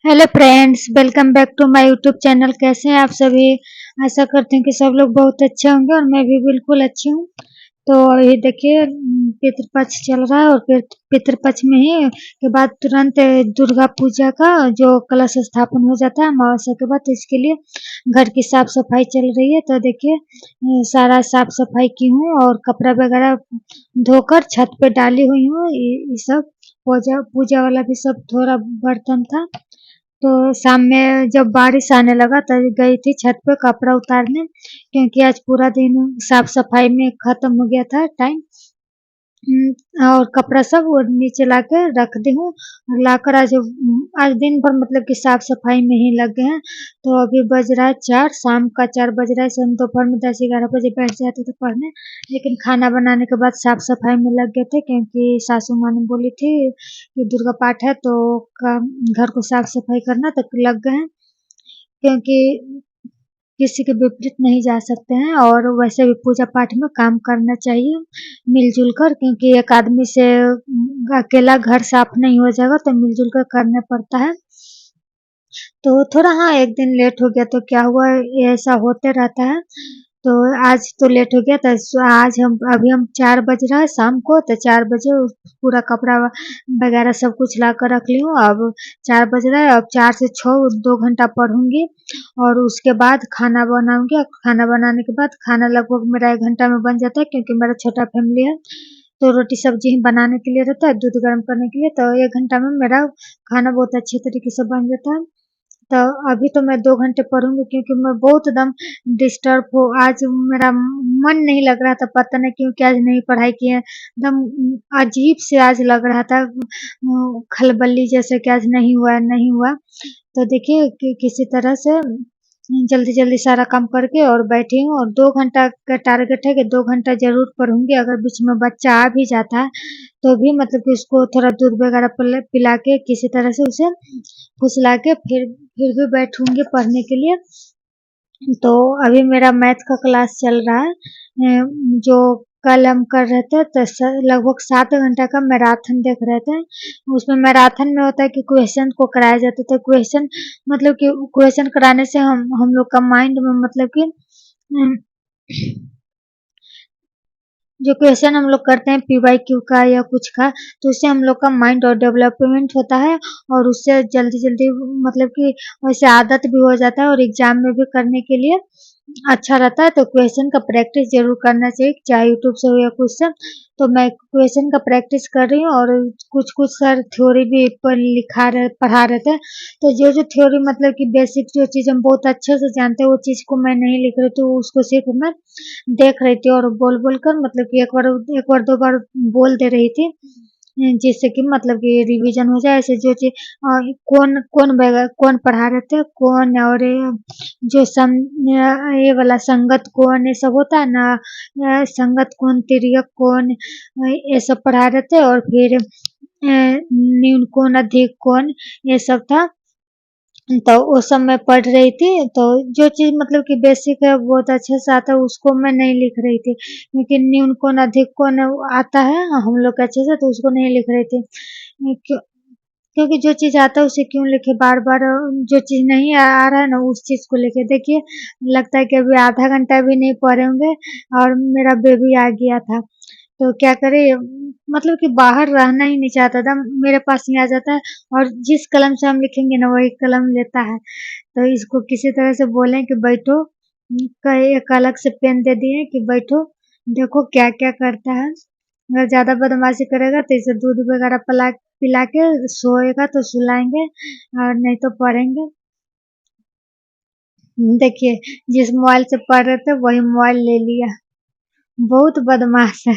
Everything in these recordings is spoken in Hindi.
Hello friends, welcome back to my YouTube channel. कैसे हैं आप सभी? आशा करते हैं कि सब लोग बहुत अच्छे होंगे और मैं भी बिल्कुल अच्छी हूँ। तो ये देखिए पितृपक्ष चल रहा है और पितृपक्ष में ही के बाद तुरंत दुर्गा पूजा का जो कलश स्थापन हो जाता है अमावस्या के बाद, तो इसके लिए घर की साफ सफाई चल रही है। तो देखिए सारा साफ सफाई की हूँ और कपड़ा वगैरह धोकर छत पे डाली हुई हूँ। ये सब पूजा पूजा वाला भी सब थोड़ा बर्तन था। तो शाम में जब बारिश आने लगा तब गई थी छत पे कपड़ा उतारने, क्योंकि आज पूरा दिन साफ सफाई में खत्म हो गया था टाइम। और कपड़ा सब वो नीचे लाके रख दी हूँ। लाकर आज दिन भर मतलब कि साफ सफाई में ही लग गए हैं। तो अभी बज रहा है 4, शाम का 4 बज रहा है। हम दोपहर में 10-11 बजे बैठ जाते थे पढ़ने, लेकिन खाना बनाने के बाद साफ सफाई में लग गए थे, क्योंकि सासू माँ ने बोली थी कि दुर्गा पाठ है तो घर को साफ सफाई करना, तो लग गए हैं। क्योंकि किसी के विपरीत नहीं जा सकते हैं और वैसे भी पूजा पाठ में काम करना चाहिए मिलजुल कर, क्योंकि एक आदमी से अकेला घर साफ नहीं हो जाएगा, तो मिलजुल कर करना पड़ता है। तो थोड़ा हाँ एक दिन लेट हो गया तो क्या हुआ, ये ऐसा होते रहता है। तो आज तो लेट हो गया था। आज हम 4 बज रहा है शाम को, तो 4 बजे पूरा कपड़ा वगैरह सब कुछ ला कर रख ली हूँ। अब 4 बज रहा है, अब 4 से 6 2 घंटा पढ़ूंगी और उसके बाद खाना बनाऊंगी। और खाना बनाने के बाद खाना लगभग मेरा 1 घंटा में बन जाता है, क्योंकि मेरा छोटा फैमिली है। तो रोटी सब्जी ही बनाने के लिए रहता है, दूध गर्म करने के लिए, तो 1 घंटा में मेरा खाना बहुत अच्छे तरीके से बन जाता है। तो अभी तो मैं 2 घंटे पढ़ूंगी, क्योंकि मैं बहुत एकदम डिस्टर्ब हूँ। आज मेरा मन नहीं लग रहा था, पता नहीं क्यों कि आज नहीं पढ़ाई किए। एकदम अजीब से आज लग रहा था, खलबली जैसे कि आज नहीं हुआ नहीं हुआ। तो देखिए कि किसी तरह से जल्दी जल्दी सारा काम करके और बैठी हूँ, और 2 घंटा का टारगेट है कि 2 घंटा जरूर पढ़ूंगी। अगर बीच में बच्चा आ भी जाता है तो भी मतलब कि उसको थोड़ा दूध वगैरह पिला के किसी तरह से उसे फुसला के फिर भी बैठूंगी पढ़ने के लिए। तो अभी मेरा मैथ का क्लास चल रहा है, जो कल हम कर रहे थे, तो लगभग 7 घंटा का मैराथन देख रहे थे। उसमें मैराथन में होता है कि क्वेश्चन को कराया जाता था। क्वेश्चन मतलब कि क्वेश्चन कराने से हम लोग का माइंड में मतलब कि जो क्वेश्चन हम लोग करते हैं पीवाईक्यू का या कुछ का, तो उससे हम लोग का माइंड और डेवलपमेंट होता है, और उससे जल्दी जल्दी मतलब कि वैसे आदत भी हो जाता है और एग्जाम में भी करने के लिए अच्छा रहता है। तो क्वेश्चन का प्रैक्टिस जरूर करना चाहिए, चाहे यूट्यूब से हो या कुछ से। तो मैं क्वेश्चन का प्रैक्टिस कर रही हूँ, और कुछ कुछ सर थ्योरी भी पढ़ा रहे थे। तो जो जो थ्योरी मतलब कि बेसिक जो चीज़ हम बहुत अच्छे से जानते हैं, वो चीज़ को मैं नहीं लिख रही थी, उसको सिर्फ मैं देख रही थी और बोल बोल कर मतलब कि एक बार 2 बार बोल दे रही थी, जिससे कि मतलब कि रिवीजन हो जाए। ऐसे जो चीज कौन पढ़ा रहे थे, कौन, और जो ये वाला संगत कौन, ये सब होता है ना, संगत कौन, तिर्यक कौन, ये सब पढ़ा रहे थे। और फिर न्यून कौन, अधिक कौन, ये सब था। तो वो सब मैं पढ़ रही थी। तो जो चीज़ मतलब कि बेसिक है बहुत अच्छे से आता है, उसको मैं नहीं लिख रही थी, क्योंकि न्यून कौन अधिक कौन आता है हम लोग के अच्छे से, तो उसको नहीं लिख रही थी। क्यों क्योंकि जो चीज़ आता है उसे क्यों लिखे बार बार, जो चीज़ नहीं आ रहा है ना उस चीज़ को लिखे। देखिए लगता है कि अभी आधा घंटा भी नहीं पढ़े होंगे और मेरा बेबी आ गया था। तो क्या करे, मतलब कि बाहर रहना ही नहीं चाहता था, मेरे पास ही आ जाता है। और जिस कलम से हम लिखेंगे ना वही कलम लेता है। तो इसको किसी तरह से बोलें कि बैठो, एक अलग से पेन दे दिए कि बैठो, देखो क्या क्या करता है। अगर ज्यादा बदमाशी करेगा तो इसे दूध वगैरह पिला के सोएगा तो सुलाएंगे, और नहीं तो पढ़ेंगे। देखिए जिस मोबाइल से पढ़ रहे थे वही मोबाइल ले लिया, बहुत बदमाश है।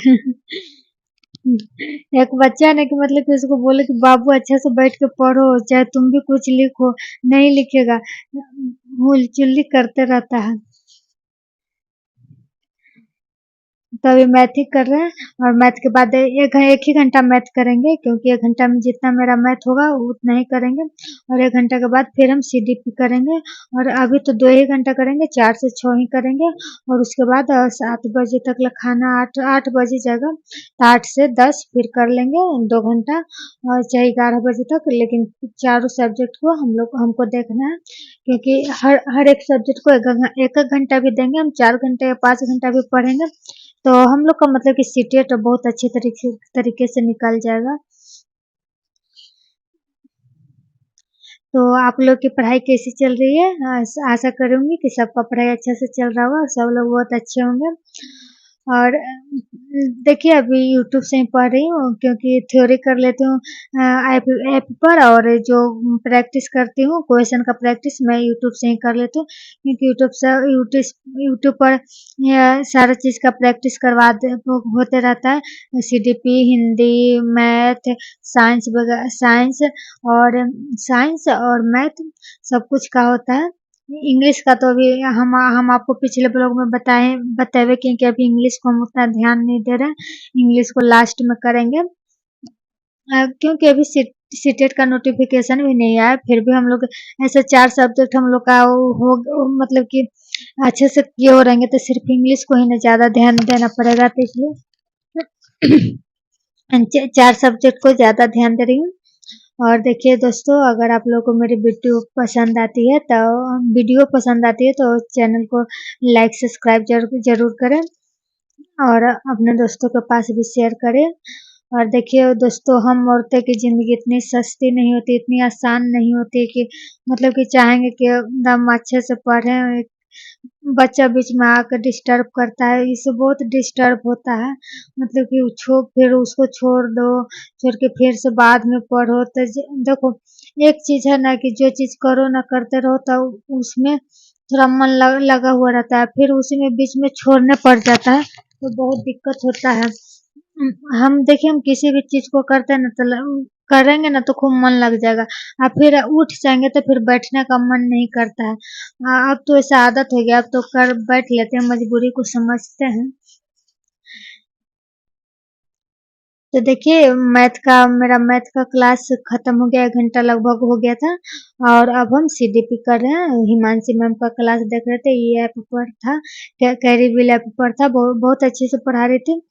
एक बच्चा ने कि मतलब कि उसको बोले कि बाबू अच्छे से बैठ के पढ़ो, चाहे तुम भी कुछ लिखो, नहीं लिखेगा, हुलचुल्ली करते रहता है। तो अभी मैथ ही कर रहे हैं और मैथ के बाद एक ही घंटा मैथ करेंगे, क्योंकि 1 घंटा में जितना मेरा मैथ होगा उतना ही करेंगे और 1 घंटा के बाद फिर हम सीडीपी करेंगे और अभी तो 2 ही घंटा करेंगे, 4 से 6 ही करेंगे और उसके बाद 7 बजे तक खाना 8 बजे जाएगा, तो 8 से 10 फिर कर लेंगे 2 घंटा और चाहे 11 बजे तक, लेकिन चारों सब्जेक्ट को हमको देखना है, क्योंकि हर एक सब्जेक्ट को एक घंटा भी देंगे, हम 4 घंटे या 5 घंटा भी पढ़ेंगे तो हम लोग का मतलब कि सीटेट बहुत अच्छे तरीके से निकल जाएगा। तो आप लोग की पढ़ाई कैसी चल रही है? आशा करूँगी कि सबका पढ़ाई अच्छे से चल रहा होगा और सब लोग बहुत अच्छे होंगे। और देखिए अभी यूट्यूब से ही पढ़ रही हूँ, क्योंकि थ्योरी कर लेती हूँ ऐप पर, और जो प्रैक्टिस करती हूँ क्वेश्चन का प्रैक्टिस मैं यूट्यूब से ही कर लेती हूँ, क्योंकि यूट्यूब पर सारा चीज़ का प्रैक्टिस होते रहता है, सीडीपी, हिंदी, मैथ, और साइंस और मैथ सब कुछ का होता है। इंग्लिश का तो अभी हम आपको पिछले ब्लॉग में बताए कि अभी इंग्लिश को हम उतना ध्यान नहीं दे रहे हैं, इंग्लिश को लास्ट में करेंगे, क्योंकि अभी सीटेट का नोटिफिकेशन भी नहीं आया, फिर भी हम लोग ऐसे 4 सब्जेक्ट हम लोग का मतलब कि अच्छे से किए हो रहेंगे, तो सिर्फ इंग्लिश को ही ना ज़्यादा ध्यान देना पड़ेगा, तो इसलिए 4 सब्जेक्ट को ज़्यादा ध्यान दे रही हूँ। और देखिए दोस्तों, अगर आप लोगों को मेरी वीडियो पसंद आती है तो चैनल को लाइक सब्सक्राइब जरूर करें और अपने दोस्तों के पास भी शेयर करें। और देखिए दोस्तों, हम औरतें की ज़िंदगी इतनी सस्ती नहीं होती, इतनी आसान नहीं होती कि मतलब कि चाहेंगे कि एकदम अच्छे से पढ़ें, बच्चा बीच में आकर डिस्टर्ब करता है, इससे बहुत डिस्टर्ब होता है, मतलब कि फिर उसको छोड़ के फिर से बाद में पढ़ो, तो देखो एक चीज़ है ना कि जो चीज़ करो ना करते रहो तो उसमें थोड़ा मन लगा हुआ रहता है, फिर उसी में बीच में छोड़ने पड़ जाता है तो बहुत दिक्कत होता है। हम देखिए, हम किसी भी चीज़ को करते हैं ना तो करेंगे ना तो खूब मन लग जाएगा, फिर उठ जाएंगे तो फिर बैठने का मन नहीं करता है। अब तो ऐसा आदत हो गया, अब तो बैठ लेते हैं, मजबूरी को समझते हैं। तो देखिए मेरा मैथ का क्लास खत्म हो गया, 1 घंटा लगभग हो गया था और अब हम सीडीपी कर रहे हैं। हिमांशी मैम का क्लास देख रहे थे, ये ऐप पर था, कैरीबिल ऐप पर था, बहुत अच्छे से पढ़ा रही थी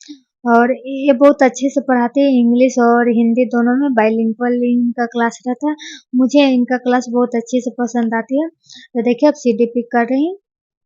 और ये बहुत अच्छे से पढ़ाते हैं, इंग्लिश और हिंदी दोनों में बाइलिंगुअल इनका क्लास रहता है। मुझे इनका क्लास बहुत अच्छे से पसंद आती है। तो देखिए अब सीडीपी कर रही हूँ।